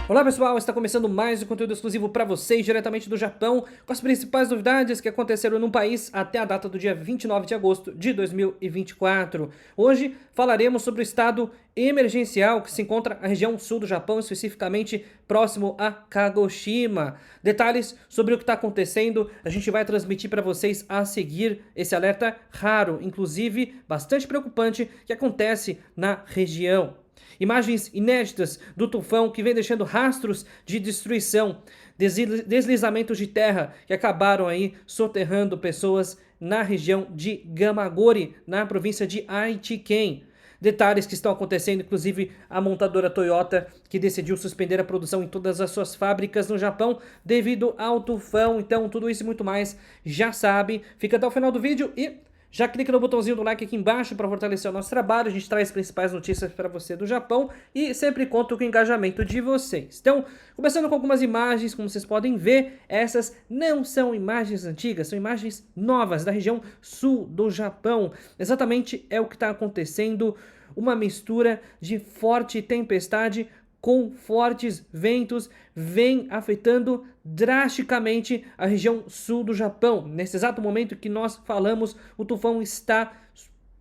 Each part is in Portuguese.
Olá pessoal, está começando mais um conteúdo exclusivo para vocês, diretamente do Japão, com as principais novidades que aconteceram no país até a data do dia 29 de agosto de 2024. Hoje falaremos sobre o estado emergencial que se encontra na região sul do Japão, especificamente próximo a Kagoshima. Detalhes sobre o que está acontecendo, a gente vai transmitir para vocês a seguir esse alerta raro, inclusive bastante preocupante, que acontece na região. Imagens inéditas do tufão que vem deixando rastros de destruição, deslizamentos de terra que acabaram aí soterrando pessoas na região de Gamagori, na província de Aichiken. Detalhes que estão acontecendo, inclusive a montadora Toyota, que decidiu suspender a produção em todas as suas fábricas no Japão devido ao tufão. Então, tudo isso e muito mais, já sabe. Fica até o final do vídeo e já clica no botãozinho do like aqui embaixo para fortalecer o nosso trabalho. A gente traz as principais notícias para você do Japão e sempre conto com o engajamento de vocês. Então, começando com algumas imagens, como vocês podem ver, essas não são imagens antigas, são imagens novas da região sul do Japão. Exatamente é o que está acontecendo, uma mistura de forte tempestade com fortes ventos, vem afetando drasticamente a região sul do Japão. Nesse exato momento que nós falamos, o tufão está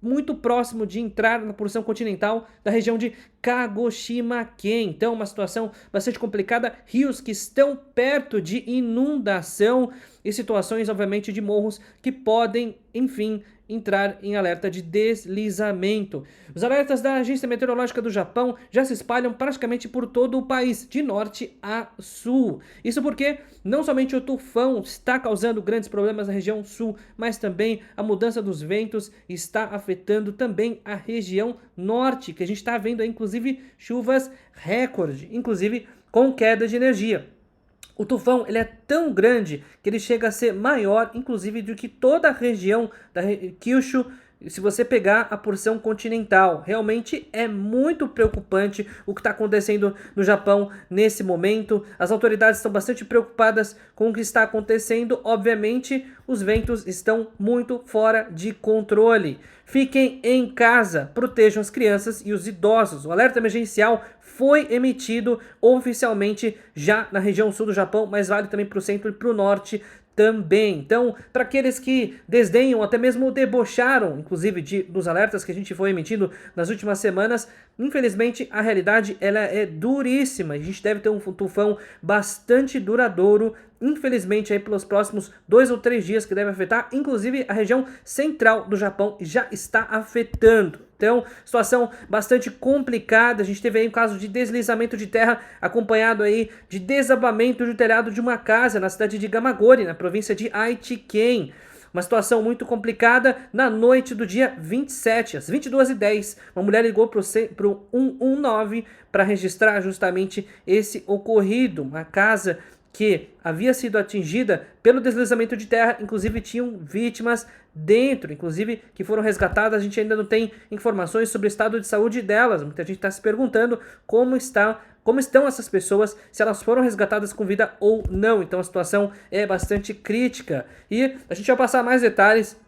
muito próximo de entrar na porção continental da região de Kagoshima-ken. Então, uma situação bastante complicada, rios que estão perto de inundação e situações, obviamente, de morros que podem, enfim, entrar em alerta de deslizamento. Os alertas da Agência Meteorológica do Japão já se espalham praticamente por todo o país, de norte a sul. Isso porque não somente o tufão está causando grandes problemas na região sul, mas também a mudança dos ventos está afetando também a região norte, que a gente está vendo aí, inclusive, chuvas recorde, inclusive com queda de energia. O tufão ele é tão grande que ele chega a ser maior, inclusive, do que toda a região da Kyushu, se você pegar a porção continental. Realmente é muito preocupante o que está acontecendo no Japão nesse momento. As autoridades estão bastante preocupadas com o que está acontecendo. Obviamente, os ventos estão muito fora de controle. Fiquem em casa, protejam as crianças e os idosos. O alerta emergencial foi emitido oficialmente já na região sul do Japão, mas vale também para o centro e para o norte também. Então, para aqueles que desdenham, até mesmo debocharam, inclusive dos alertas que a gente foi emitindo nas últimas semanas, infelizmente a realidade ela é duríssima. A gente deve ter um tufão bastante duradouro, infelizmente aí pelos próximos 2 ou 3 dias, que deve afetar, inclusive a região central do Japão já está afetando. Então, situação bastante complicada. A gente teve aí um caso de deslizamento de terra acompanhado aí de desabamento do telhado de uma casa na cidade de Gamagori, na província de Aichiken. Uma situação muito complicada. Na noite do dia 27, às 22h10, uma mulher ligou para o 119 para registrar justamente esse ocorrido. Uma casa que havia sido atingida pelo deslizamento de terra, inclusive tinham vítimas dentro, inclusive que foram resgatadas. A gente ainda não tem informações sobre o estado de saúde delas. Muita gente está se perguntando como estão essas pessoas, se elas foram resgatadas com vida ou não. Então a situação é bastante crítica. E a gente vai passar mais detalhes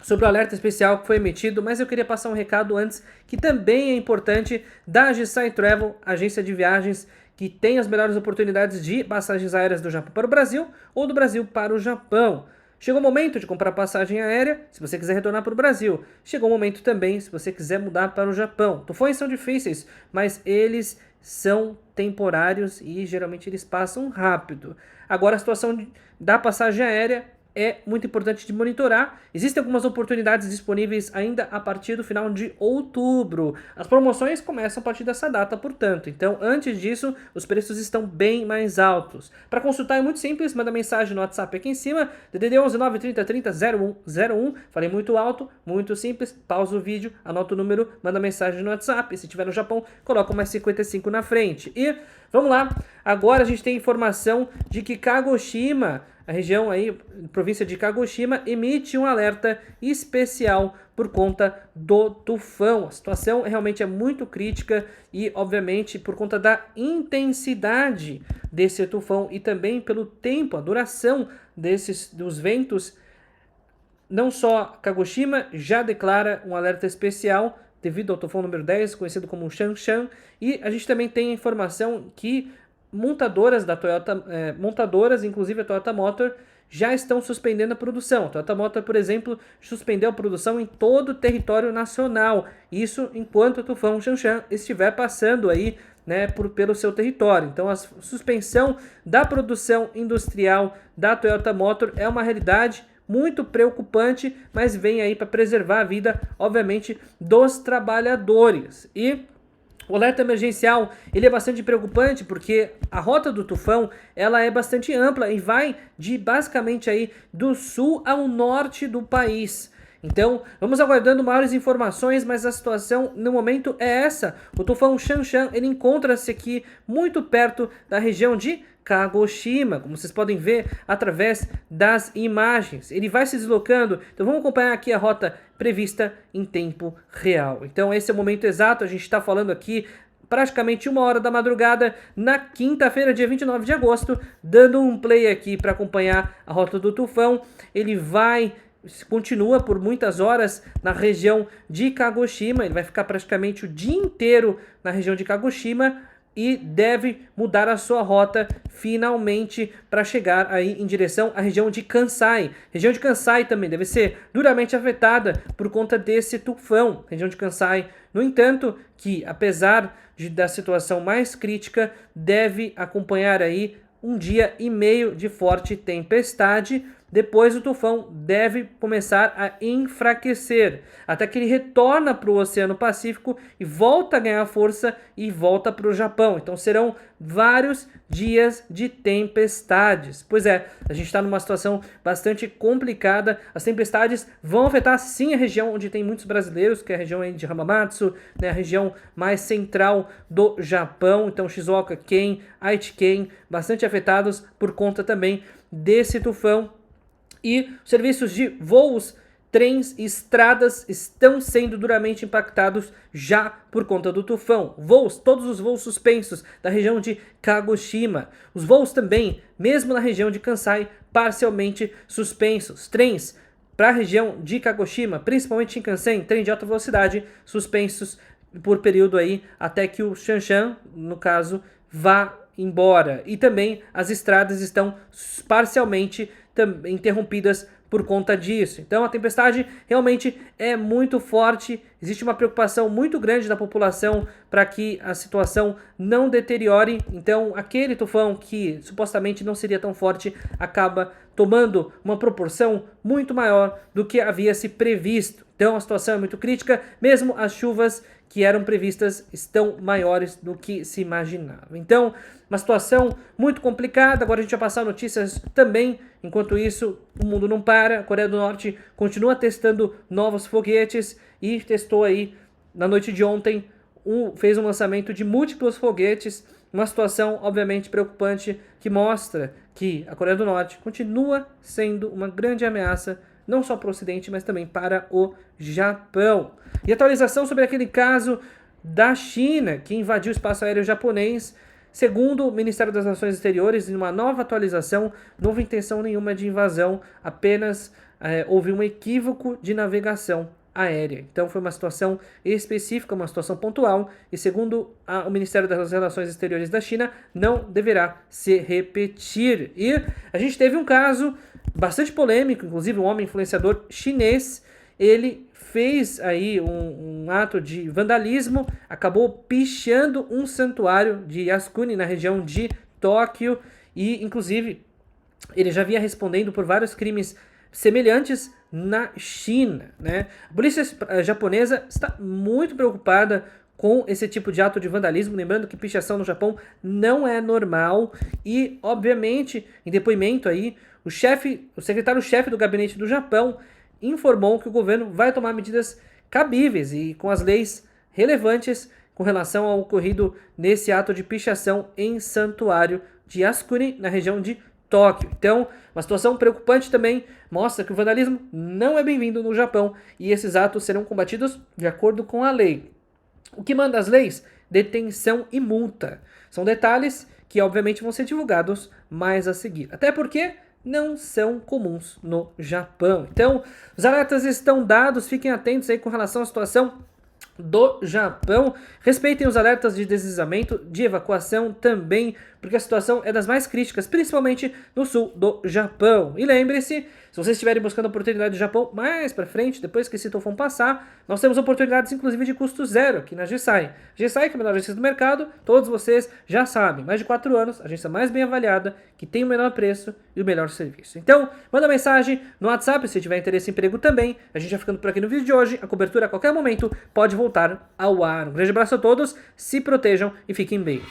sobre o alerta especial que foi emitido, mas eu queria passar um recado antes, que também é importante, da Gisai Travel, agência de viagens que tem as melhores oportunidades de passagens aéreas do Japão para o Brasil ou do Brasil para o Japão. Chegou o momento de comprar passagem aérea, se você quiser retornar para o Brasil. Chegou o momento também, se você quiser mudar para o Japão. Tufões são difíceis, mas eles são temporários e geralmente eles passam rápido. Agora a situação da passagem aérea é muito importante de monitorar. Existem algumas oportunidades disponíveis ainda a partir do final de outubro. As promoções começam a partir dessa data, portanto. Então, antes disso, os preços estão bem mais altos. Para consultar é muito simples, manda mensagem no WhatsApp aqui em cima, DDD 11 930 30 0101. Falei muito alto, muito simples. Pausa o vídeo, anota o número, manda mensagem no WhatsApp. Se estiver no Japão, coloca mais 55 na frente. E vamos lá, agora a gente tem informação de que Kagoshima, a região aí, província de Kagoshima, emite um alerta especial por conta do tufão. A situação realmente é muito crítica e, obviamente, por conta da intensidade desse tufão e também pelo tempo, a duração dos ventos. Não só Kagoshima já declara um alerta especial devido ao tufão número 10, conhecido como Shanshan, e a gente também tem a informação que montadoras da Toyota, montadoras, inclusive a Toyota Motor, já estão suspendendo a produção. A Toyota Motor, por exemplo, suspendeu a produção em todo o território nacional. Isso enquanto o tufão Xanxan estiver passando aí, né, pelo seu território. Então a suspensão da produção industrial da Toyota Motor é uma realidade muito preocupante, mas vem aí para preservar a vida, obviamente, dos trabalhadores. E o alerta emergencial, ele é bastante preocupante porque a rota do tufão, ela é bastante ampla e vai de basicamente aí do sul ao norte do país. Então, vamos aguardando maiores informações, mas a situação no momento é essa. O tufão Xanxan, ele encontra-se aqui muito perto da região de Kagoshima, como vocês podem ver através das imagens. Ele vai se deslocando, então vamos acompanhar aqui a rota prevista em tempo real. Então esse é o momento exato, a gente está falando aqui praticamente 1h da madrugada, na quinta-feira, dia 29 de agosto, dando um play aqui para acompanhar a rota do tufão. Ele continua por muitas horas na região de Kagoshima, ele vai ficar praticamente o dia inteiro na região de Kagoshima, e deve mudar a sua rota finalmente para chegar aí em direção à região de Kansai. A região de Kansai também deve ser duramente afetada por conta desse tufão. A região de Kansai, no entanto, que apesar da situação mais crítica, deve acompanhar aí 1 dia e meio de forte tempestade. Depois o tufão deve começar a enfraquecer, até que ele retorna para o Oceano Pacífico e volta a ganhar força e volta para o Japão. Então serão vários dias de tempestades. Pois é, a gente está numa situação bastante complicada. As tempestades vão afetar sim a região onde tem muitos brasileiros, que é a região aí de Hamamatsu, né, a região mais central do Japão. Então Shizuoka, Ken, Aichi Ken, bastante afetados por conta também desse tufão. E serviços de voos, trens e estradas estão sendo duramente impactados já por conta do tufão. Todos os voos suspensos da região de Kagoshima. Os voos também, mesmo na região de Kansai, parcialmente suspensos. Trens para a região de Kagoshima, principalmente Shinkansen, trem de alta velocidade, suspensos por período aí até que o Xanxan, no caso, vá embora. E também as estradas estão parcialmente interrompidas por conta disso. Então a tempestade realmente é muito forte, existe uma preocupação muito grande da população para que a situação não deteriore. Então aquele tufão que supostamente não seria tão forte acaba tomando uma proporção muito maior do que havia se previsto. Então a situação é muito crítica, mesmo as chuvas que eram previstas estão maiores do que se imaginava. Então, uma situação muito complicada. Agora a gente vai passar notícias também. Enquanto isso, o mundo não para. A Coreia do Norte continua testando novos foguetes e testou aí, na noite de ontem, fez um lançamento de múltiplos foguetes. Uma situação, obviamente, preocupante que mostra que a Coreia do Norte continua sendo uma grande ameaça não só para o Ocidente, mas também para o Japão. E atualização sobre aquele caso da China, que invadiu o espaço aéreo japonês. Segundo o Ministério das Relações Exteriores, em uma nova atualização, não houve intenção nenhuma de invasão, apenas houve um equívoco de navegação aérea. Então foi uma situação específica, uma situação pontual, e segundo o Ministério das Relações Exteriores da China, não deverá se repetir. E a gente teve um caso bastante polêmico, inclusive um homem influenciador chinês, ele fez aí um ato de vandalismo, acabou pichando um santuário de Yasukuni na região de Tóquio, e inclusive ele já vinha respondendo por vários crimes semelhantes na China, né? A polícia japonesa está muito preocupada com esse tipo de ato de vandalismo, lembrando que pichação no Japão não é normal, e obviamente em depoimento aí o secretário-chefe do gabinete do Japão informou que o governo vai tomar medidas cabíveis e com as leis relevantes com relação ao ocorrido nesse ato de pichação em santuário de Yasukuni, na região de Tóquio. Então, uma situação preocupante também, mostra que o vandalismo não é bem-vindo no Japão e esses atos serão combatidos de acordo com a lei. O que manda as leis? Detenção e multa. São detalhes que obviamente vão ser divulgados mais a seguir. Até porque não são comuns no Japão. Então, os alertas estão dados, fiquem atentos aí com relação à situação do Japão. Respeitem os alertas de deslizamento, de evacuação também, porque a situação é das mais críticas, principalmente no sul do Japão. E lembre-se, se vocês estiverem buscando oportunidade do Japão mais para frente, depois que esse tufão passar, nós temos oportunidades inclusive de custo zero aqui na GSAI. GSAI, que é a melhor agência do mercado, todos vocês já sabem, mais de 4 anos, a agência mais bem avaliada, que tem o menor preço e o melhor serviço. Então, manda mensagem no WhatsApp se tiver interesse em emprego também. A gente vai ficando por aqui no vídeo de hoje, a cobertura a qualquer momento pode voltar ao ar. Um grande abraço a todos, se protejam e fiquem bem.